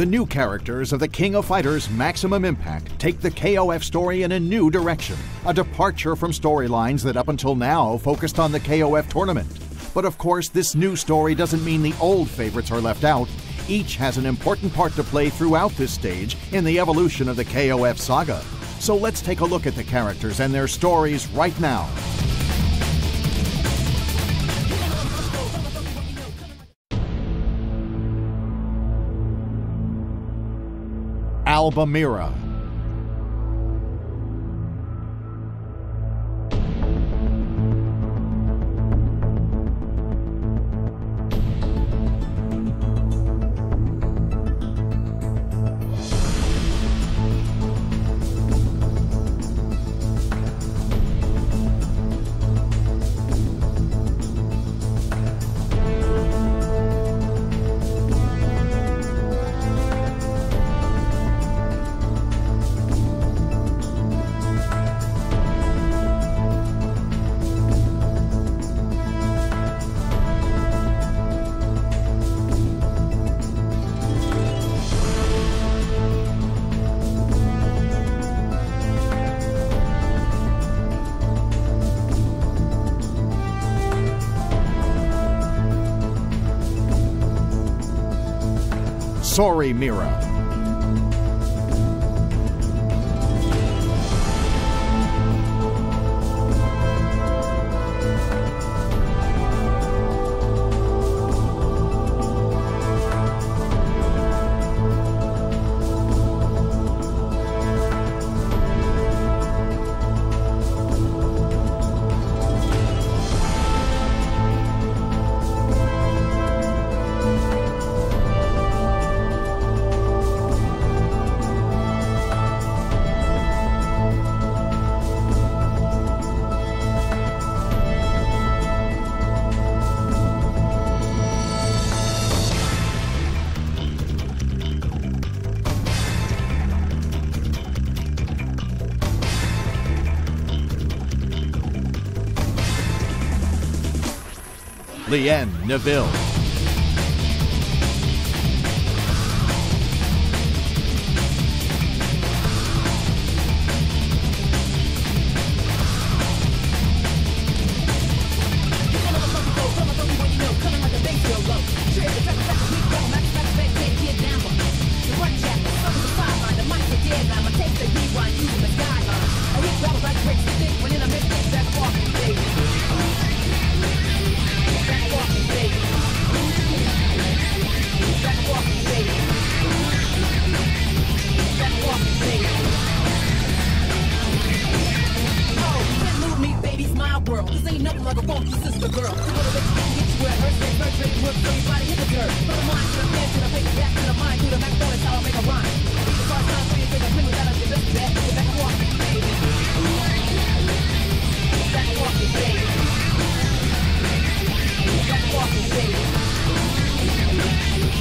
The new characters of the King of Fighters Maximum Impact take the KOF story in a new direction, a departure from storylines that up until now focused on the KOF tournament. But of course, this new story doesn't mean the old favorites are left out. Each has an important part to play throughout this stage in the evolution of the KOF saga. So let's take a look at the characters and their stories right now. Albamira. Sorry, Mira. Lien Neville.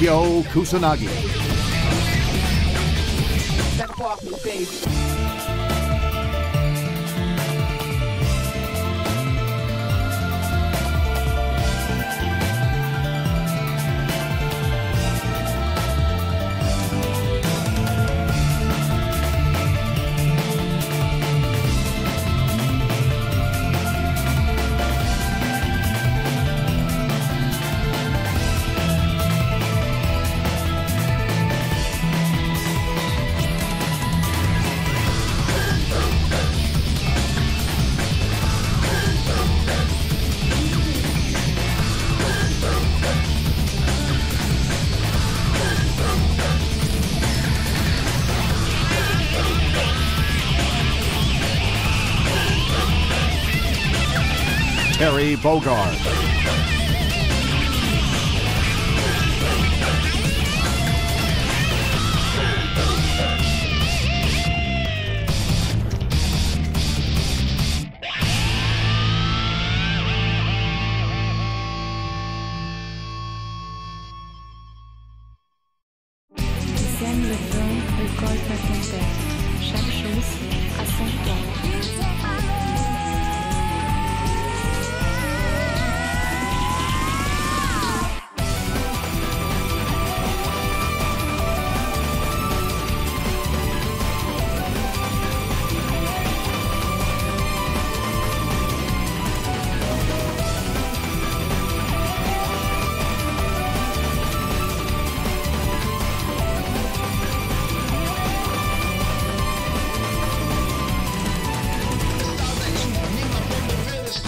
Kyo Kusanagi. Terry Bogard. Sème le don, récolte ton père. Chaque chose a son temps.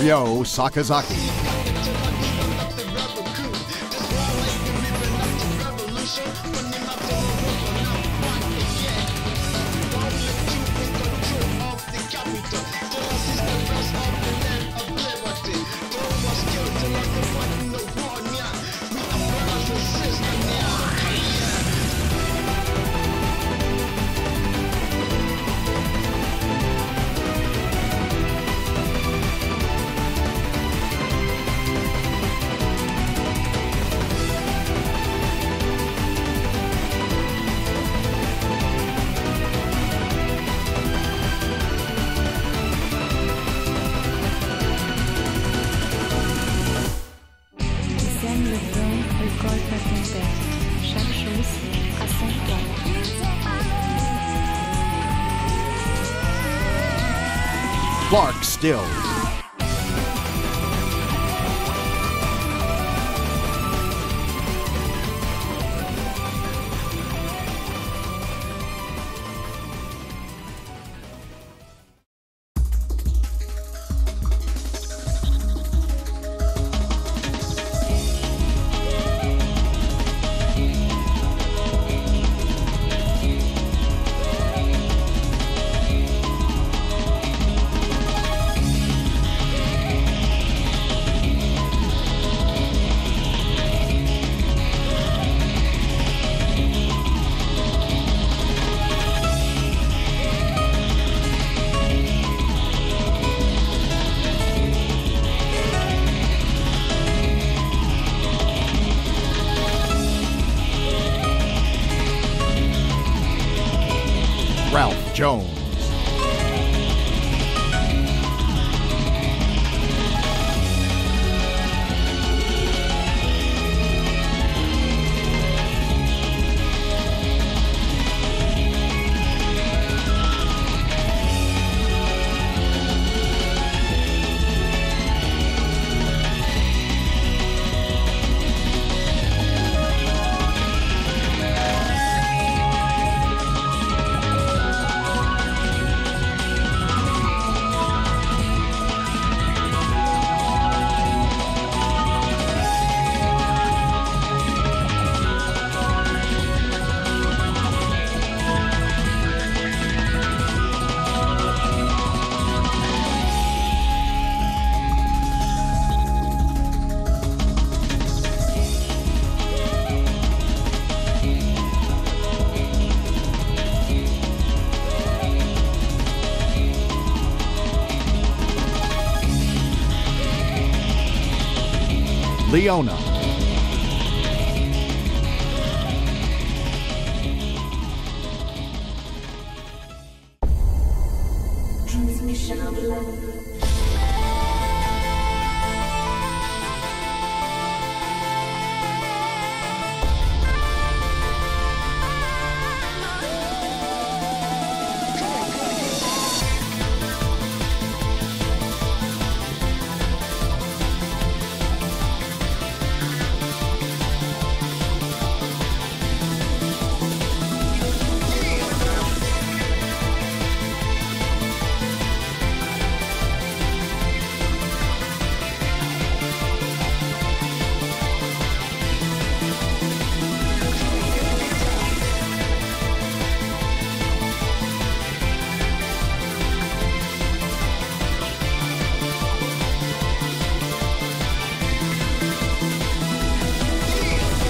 Ryo Sakazaki. Clark Still. Ralph Jones. Leona. Transmission of love.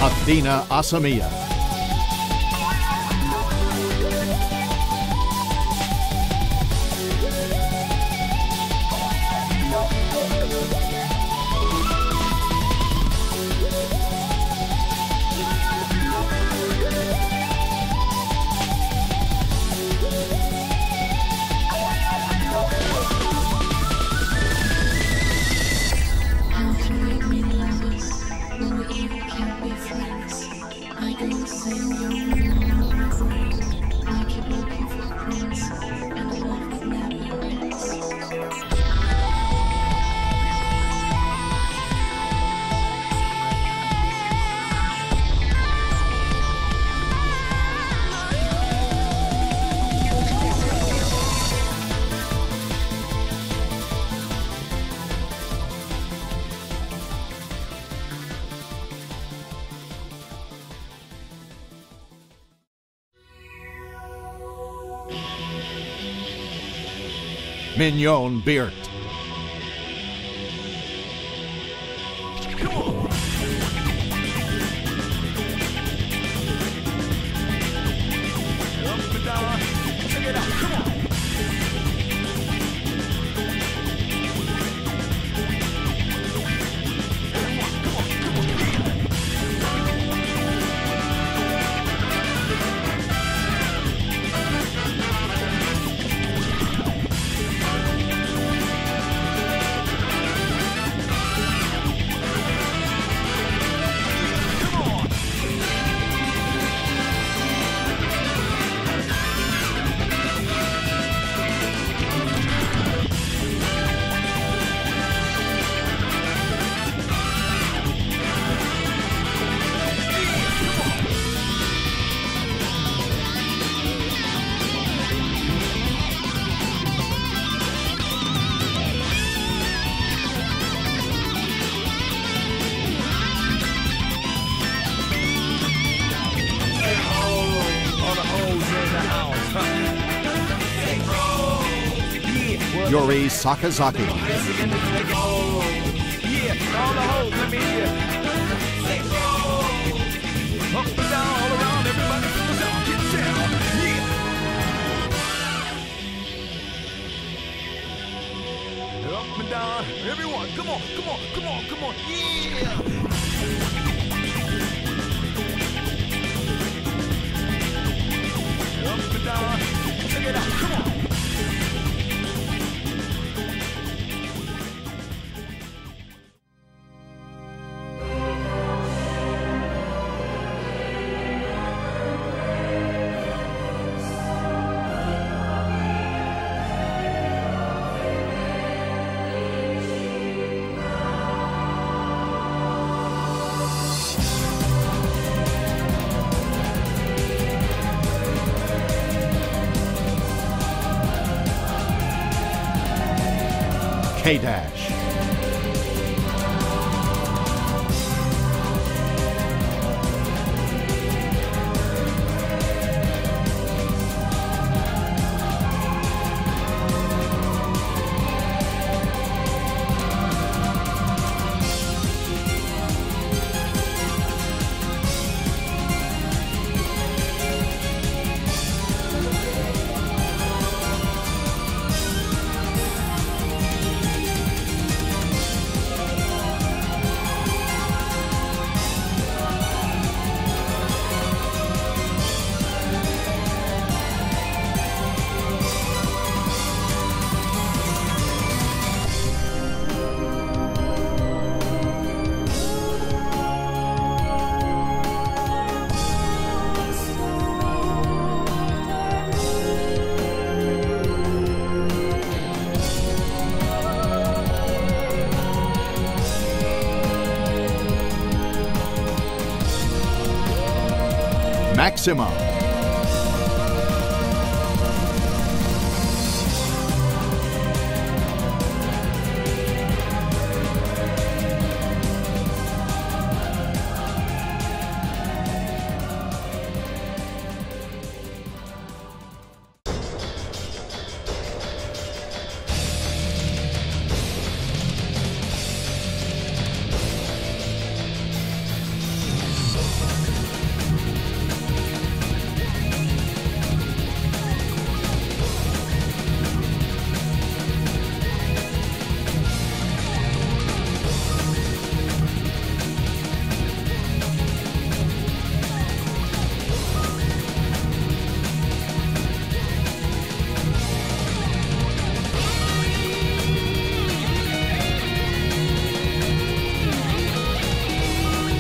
Athena Asamiya. How can we be lovers when we even can't be friends? I can Mignon Beert. Yuri Sakazaki. Up and down, all around, everybody goes out, get down, yeah. Up and down, everyone, come on, come on, come on, come on, yeah. Up and down, check it out, come on. K-Dash. Maxima.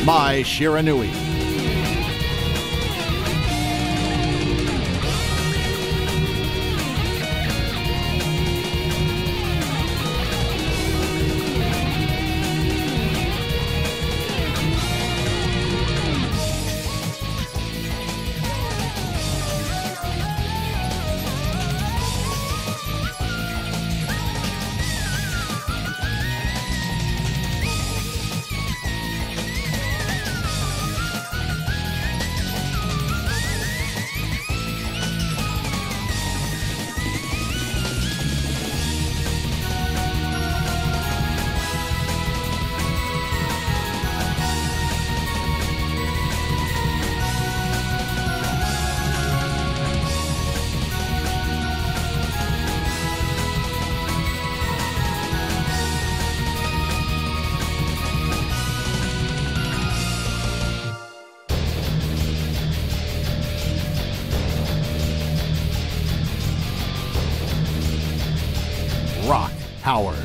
Mai Shiranui. Howard.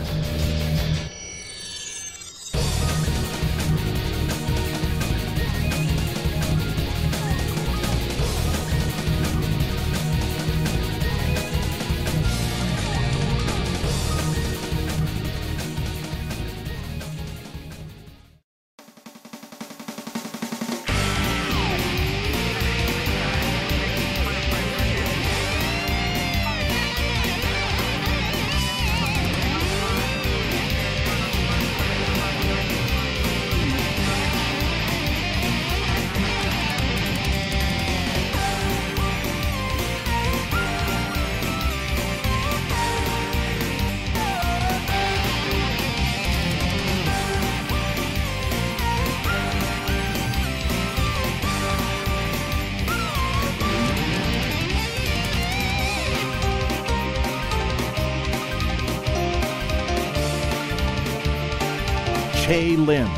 Lim.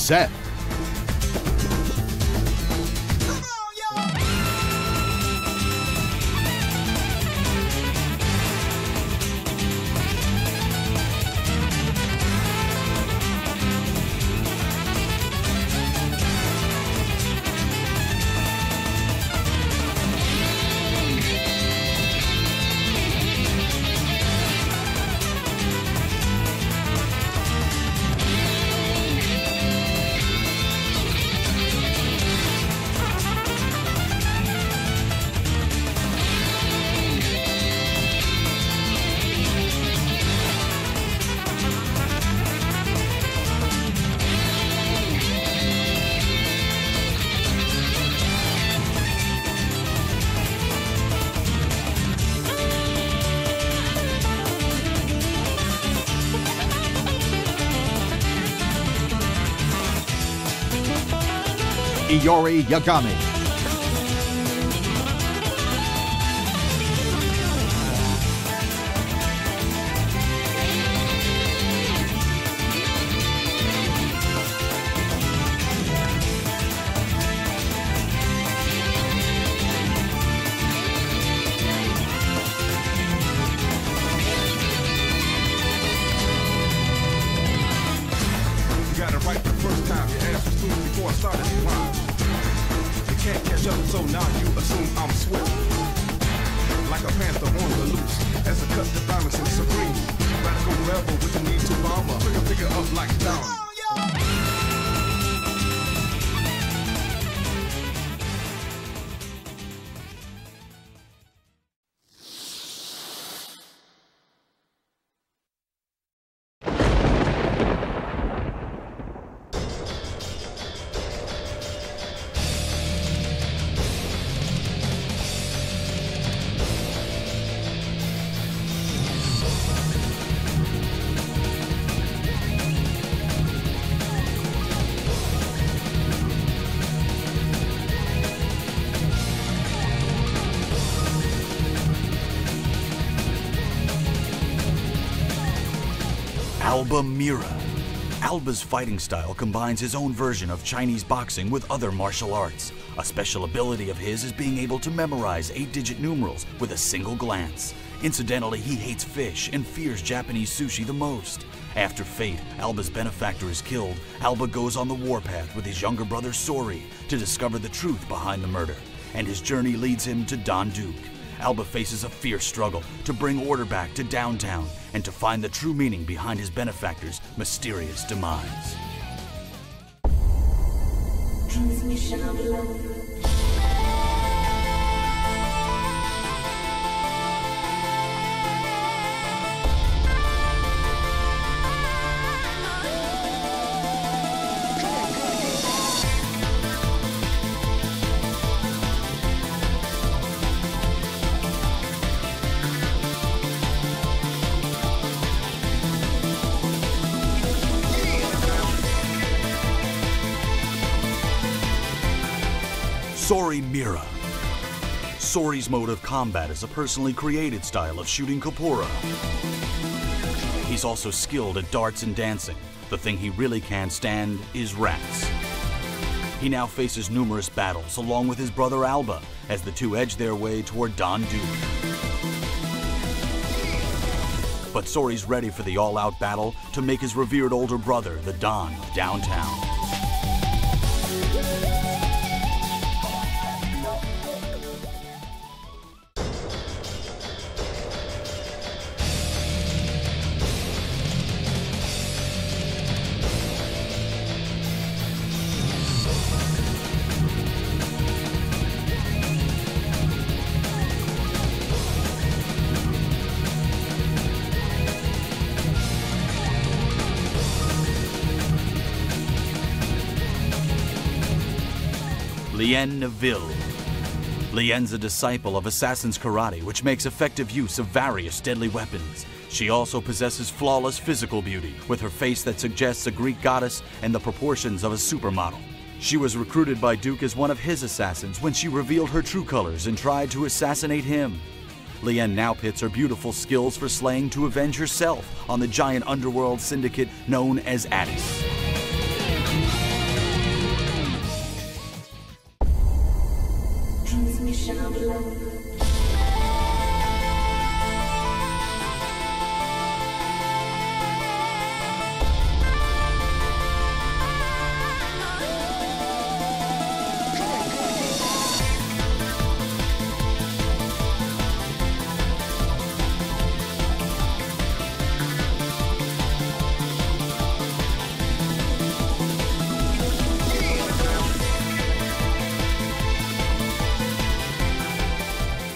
Set. Iori Yagami. Got it right the first time. Your ass was soon before I started to climb. You can't catch up, so now you assume I'm swift. Like a panther on the loose, as a cut the balance and supreme. Radical rebel with the need to bomb up. Pick it up like down. Alba Mira. Alba's fighting style combines his own version of Chinese boxing with other martial arts. A special ability of his is being able to memorize 8-digit numerals with a single glance. Incidentally, he hates fish and fears Japanese sushi the most. After fate, Alba's benefactor is killed, Alba goes on the warpath with his younger brother Sori to discover the truth behind the murder, and his journey leads him to Don Duke. Alba faces a fierce struggle to bring order back to downtown and to find the true meaning behind his benefactor's mysterious demise. Transmission of love. Sori Mira. Sori's mode of combat is a personally created style of shooting Corpora. He's also skilled at darts and dancing. The thing he really can't stand is rats. He now faces numerous battles along with his brother Alba as the two edge their way toward Don Duke. But Sori's ready for the all-out battle to make his revered older brother the Don of downtown. Lien Neville. Lien's a disciple of Assassin's Karate, which makes effective use of various deadly weapons. She also possesses flawless physical beauty, with her face that suggests a Greek goddess and the proportions of a supermodel. She was recruited by Duke as one of his assassins when she revealed her true colors and tried to assassinate him. Lien now pits her beautiful skills for slaying to avenge herself on the giant underworld syndicate known as Addis. Transmission of love.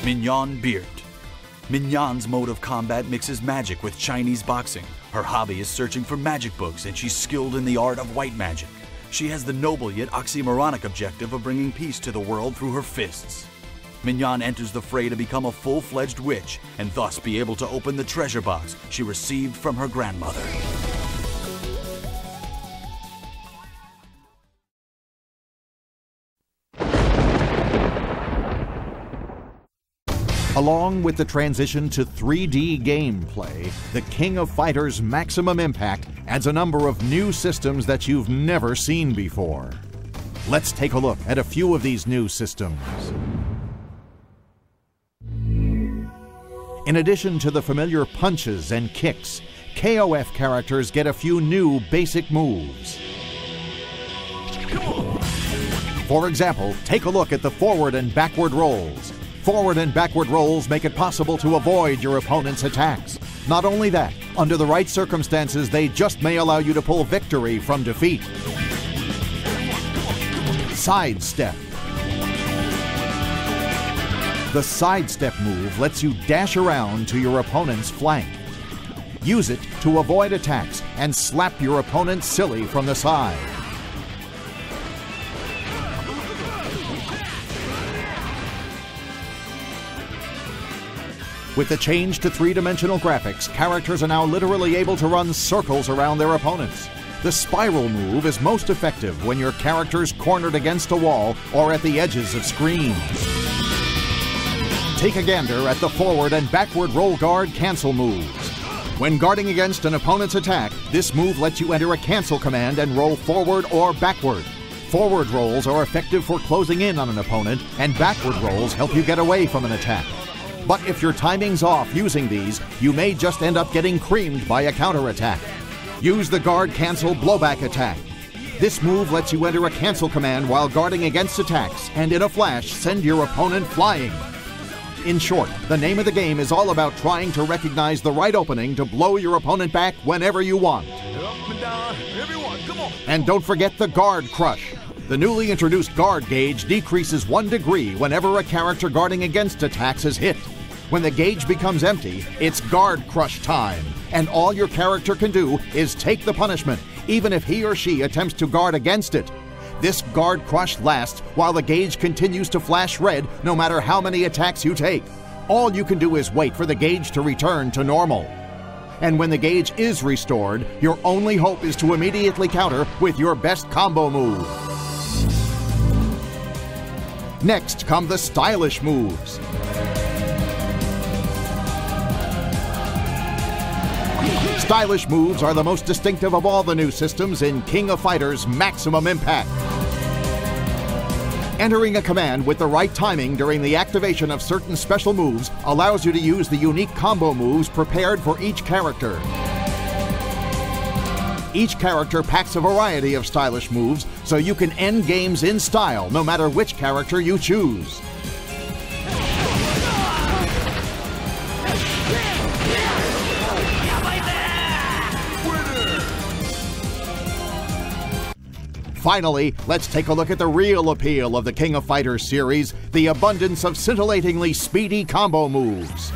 Mignon Beard. Mignon's mode of combat mixes magic with Chinese boxing. Her hobby is searching for magic books, and she's skilled in the art of white magic. She has the noble yet oxymoronic objective of bringing peace to the world through her fists. Mignon enters the fray to become a full-fledged witch, and thus be able to open the treasure box she received from her grandmother. Along with the transition to 3D gameplay, the King of Fighters Maximum Impact adds a number of new systems that you've never seen before. Let's take a look at a few of these new systems. In addition to the familiar punches and kicks, KOF characters get a few new basic moves. For example, take a look at the forward and backward rolls. Forward and backward rolls make it possible to avoid your opponent's attacks. Not only that, under the right circumstances, they just may allow you to pull victory from defeat. Sidestep. The sidestep move lets you dash around to your opponent's flank. Use it to avoid attacks and slap your opponent silly from the side. With the change to three-dimensional graphics, characters are now literally able to run circles around their opponents. The spiral move is most effective when your character's cornered against a wall or at the edges of screens. Take a gander at the forward and backward roll guard cancel moves. When guarding against an opponent's attack, this move lets you enter a cancel command and roll forward or backward. Forward rolls are effective for closing in on an opponent, and backward rolls help you get away from an attack. But if your timing's off using these, you may just end up getting creamed by a counterattack. Use the guard cancel blowback attack. This move lets you enter a cancel command while guarding against attacks, and in a flash, send your opponent flying. In short, the name of the game is all about trying to recognize the right opening to blow your opponent back whenever you want. Up and down, everyone, come on. And don't forget the Guard Crush. The newly introduced guard gauge decreases 1 degree whenever a character guarding against attacks is hit. When the gauge becomes empty, it's Guard Crush time, and all your character can do is take the punishment, even if he or she attempts to guard against it. This Guard Crush lasts while the gauge continues to flash red no matter how many attacks you take. All you can do is wait for the gauge to return to normal. And when the gauge is restored, your only hope is to immediately counter with your best combo move. Next come the stylish moves. Stylish moves are the most distinctive of all the new systems in King of Fighters Maximum Impact. Entering a command with the right timing during the activation of certain special moves allows you to use the unique combo moves prepared for each character. Each character packs a variety of stylish moves, so you can end games in style no matter which character you choose. Finally, let's take a look at the real appeal of the King of Fighters series, the abundance of scintillatingly speedy combo moves.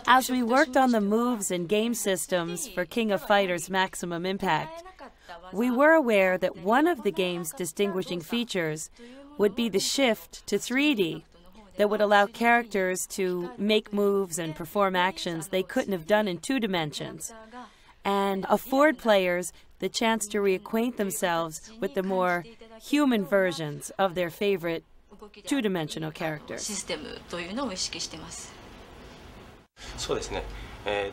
As we worked on the moves and game systems for King of Fighters Maximum Impact, we were aware that one of the game's distinguishing features would be the shift to 3D that would allow characters to make moves and perform actions they couldn't have done in 2 dimensions, and afford players the chance to reacquaint themselves with the more human versions of their favorite 2-dimensional characters.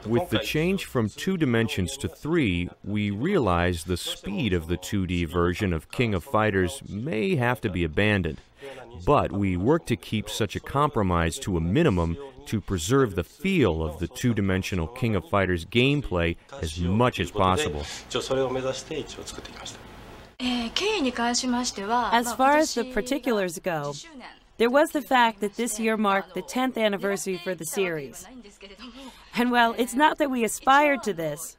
With the change from 2 dimensions to 3, we realized the speed of the 2D version of King of Fighters may have to be abandoned. But we worked to keep such a compromise to a minimum to preserve the feel of the 2-dimensional King of Fighters gameplay as much as possible. As far as the particulars go, there was the fact that this year marked the 10th anniversary for the series. And well, it's not that we aspired to this,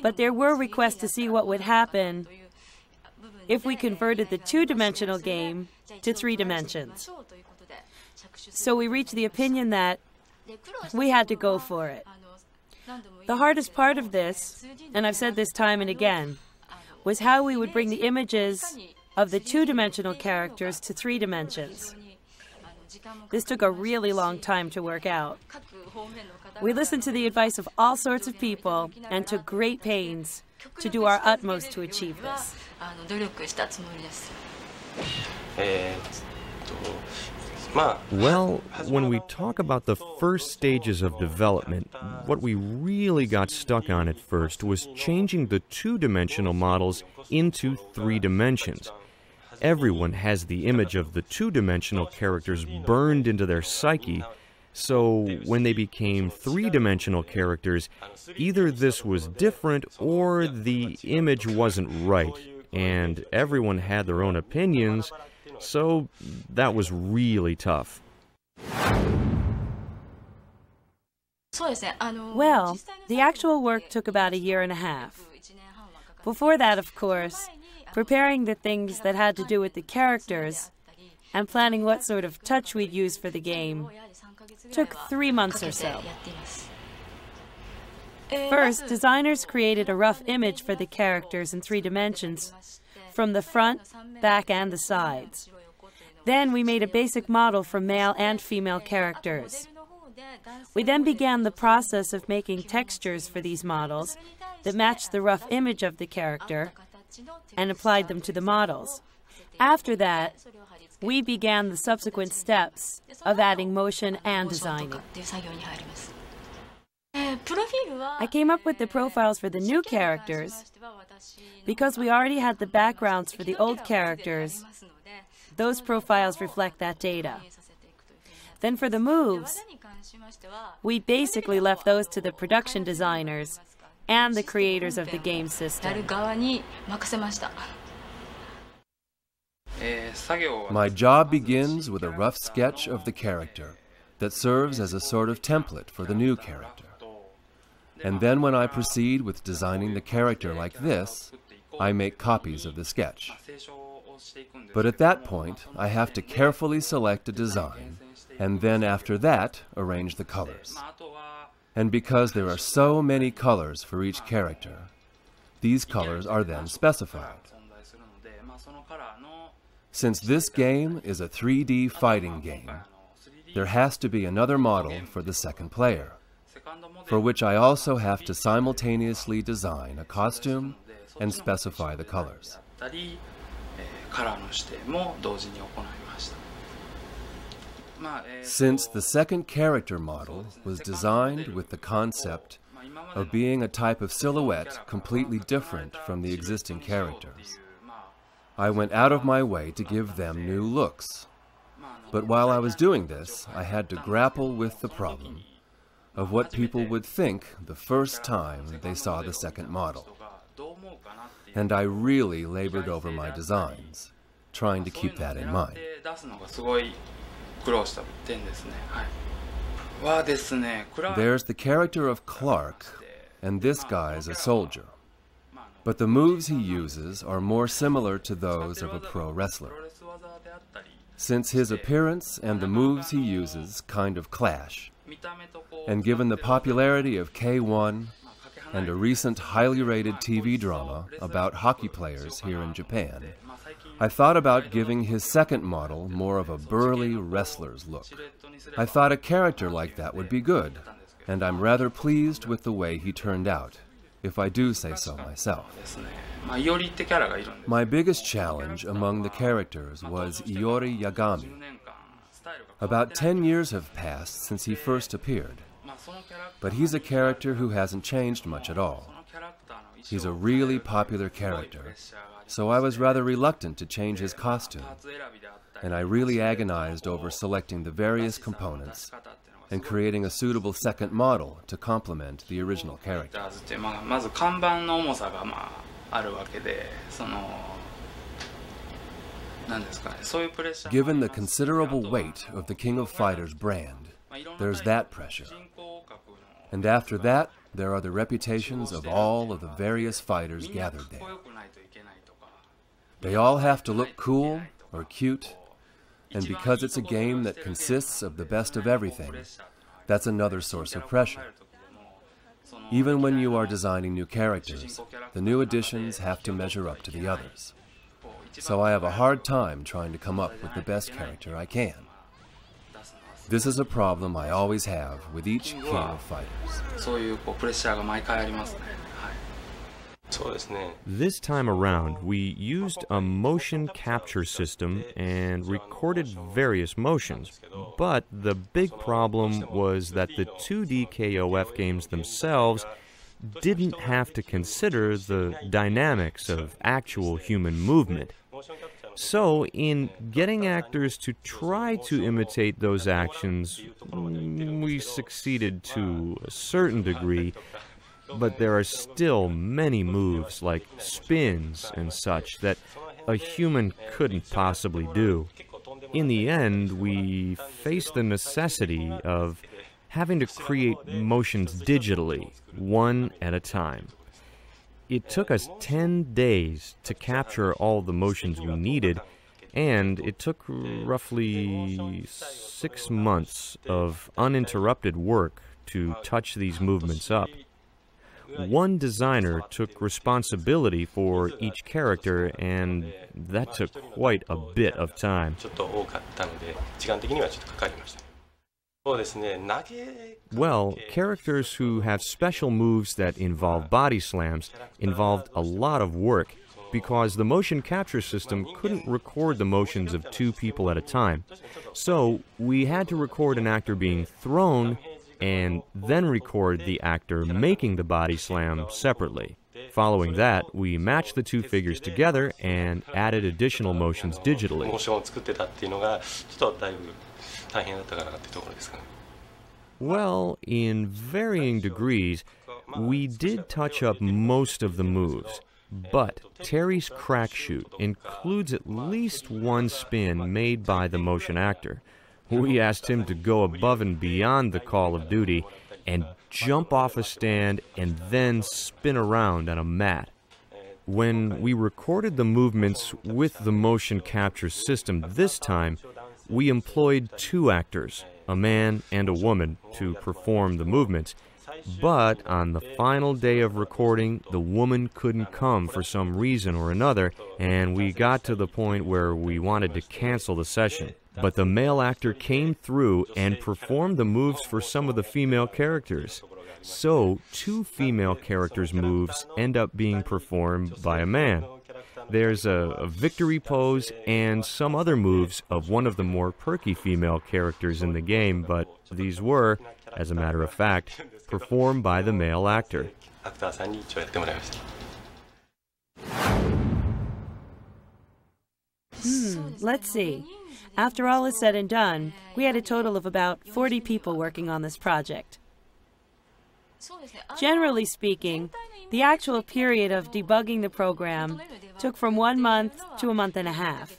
but there were requests to see what would happen if we converted the 2-dimensional game to 3 dimensions. So we reached the opinion that we had to go for it. The hardest part of this, and I've said this time and again, was how we would bring the images of the 2-dimensional characters to 3 dimensions. This took a really long time to work out. We listened to the advice of all sorts of people and took great pains to do our utmost to achieve this. Well, when we talk about the first stages of development, what we really got stuck on at first was changing the two-dimensional models into 3 dimensions. Everyone has the image of the two-dimensional characters burned into their psyche, so when they became 3-dimensional characters, either this was different or the image wasn't right, and everyone had their own opinions, so that was really tough. Well, the actual work took about 1.5 years. Before that, of course, preparing the things that had to do with the characters and planning what sort of touch we'd use for the game took 3 months or so. First, designers created a rough image for the characters in 3 dimensions, from the front, back, and the sides. Then we made a basic model for male and female characters. We then began the process of making textures for these models that matched the rough image of the character and applied them to the models. After that, we began the subsequent steps of adding motion and designing. I came up with the profiles for the new characters because we already had the backgrounds for the old characters. Those profiles reflect that data. Then for the moves, we basically left those to the production designers and the creators of the game system. My job begins with a rough sketch of the character that serves as a sort of template for the new character. And then when I proceed with designing the character like this, I make copies of the sketch. But at that point, I have to carefully select a design, and then after that, arrange the colors. And because there are so many colors for each character, these colors are then specified. Since this game is a 3D fighting game, there has to be another model for the second player, for which I also have to simultaneously design a costume and specify the colors. Since the second character model was designed with the concept of being a type of silhouette completely different from the existing characters, I went out of my way to give them new looks. But while I was doing this, I had to grapple with the problem of what people would think the first time they saw the second model. And I really labored over my designs, trying to keep that in mind. There's the character of Clark, and this guy's a soldier. But the moves he uses are more similar to those of a pro wrestler. Since his appearance and the moves he uses kind of clash, and given the popularity of K1 and a recent highly rated TV drama about hockey players here in Japan, I thought about giving his second model more of a burly wrestler's look. I thought a character like that would be good, and I'm rather pleased with the way he turned out, if I do say so myself. My biggest challenge among the characters was Iori Yagami. About 10 years have passed since he first appeared, but he's a character who hasn't changed much at all. He's a really popular character, so I was rather reluctant to change his costume, and I really agonized over selecting the various components and creating a suitable second model to complement the original character. Given the considerable weight of the King of Fighters brand, there's that pressure. And after that, there are the reputations of all of the various fighters gathered there. They all have to look cool or cute, and because it's a game that consists of the best of everything, that's another source of pressure. Even when you are designing new characters, the new additions have to measure up to the others. So I have a hard time trying to come up with the best character I can. This is a problem I always have with each King of Fighters. This time around, we used a motion capture system and recorded various motions, but the big problem was that the 2D KOF games themselves didn't have to consider the dynamics of actual human movement. So, in getting actors to try to imitate those actions, we succeeded to a certain degree, but there are still many moves like spins and such that a human couldn't possibly do. In the end, we faced the necessity of having to create motions digitally, one at a time. It took us 10 days to capture all the motions we needed, and it took roughly 6 months of uninterrupted work to touch these movements up. One designer took responsibility for each character, and that took quite a bit of time. Well, characters who have special moves that involve body slams involved a lot of work because the motion capture system couldn't record the motions of 2 people at a time. So we had to record an actor being thrown and then record the actor making the body slam separately. Following that, we matched the 2 figures together and added additional motions digitally. Well, in varying degrees, we did touch up most of the moves, but Terry's crack shoot includes at least one spin made by the motion actor. We asked him to go above and beyond the Call of Duty and jump off a stand and then spin around on a mat. When we recorded the movements with the motion capture system this time, we employed 2 actors, a man and a woman, to perform the movements. But on the final day of recording, the woman couldn't come for some reason or another, and we got to the point where we wanted to cancel the session. But the male actor came through and performed the moves for some of the female characters. So, 2 female characters' moves end up being performed by a man. There's a victory pose and some other moves of one of the more perky female characters in the game, but these were, as a matter of fact, performed by the male actor. Let's see. After all is said and done, we had a total of about 40 people working on this project. Generally speaking, the actual period of debugging the program took from 1 month to a month and a half.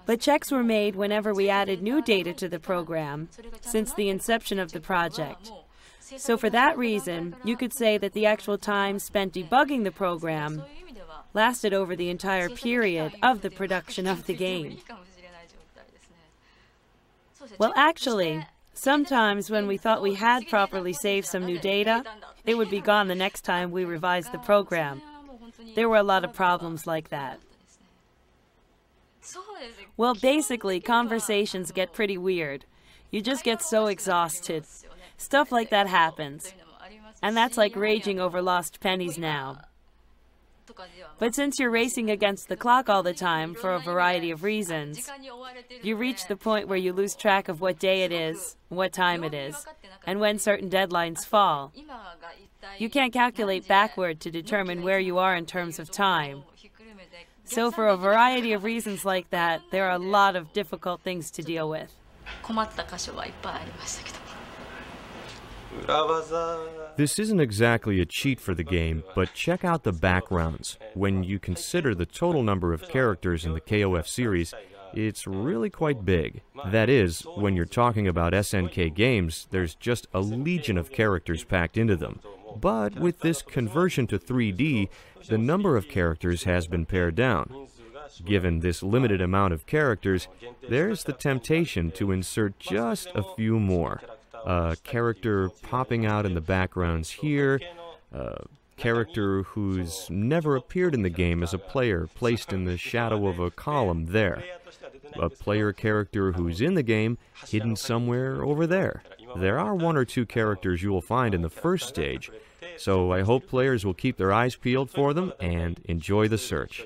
But checks were made whenever we added new data to the program since the inception of the project. So for that reason, you could say that the actual time spent debugging the program lasted over the entire period of the production of the game. Well, actually, sometimes when we thought we had properly saved some new data, it would be gone the next time we revised the program. There were a lot of problems like that. Well, basically, conversations get pretty weird. You just get so exhausted. Stuff like that happens. And that's like raging over lost pennies now. But since you're racing against the clock all the time for a variety of reasons, you reach the point where you lose track of what day it is, what time it is, and when certain deadlines fall. You can't calculate backward to determine where you are in terms of time. So for a variety of reasons like that, there are a lot of difficult things to deal with. This isn't exactly a cheat for the game, but check out the backgrounds. When you consider the total number of characters in the KOF series, it's really quite big. That is, when you're talking about SNK games, there's just a legion of characters packed into them. But with this conversion to 3D, the number of characters has been pared down. Given this limited amount of characters, there's the temptation to insert just a few more. A character popping out in the backgrounds here, a character who's never appeared in the game as a player placed in the shadow of a column there, a player character who's in the game hidden somewhere over there. There are one or two characters you will find in the first stage, so I hope players will keep their eyes peeled for them and enjoy the search.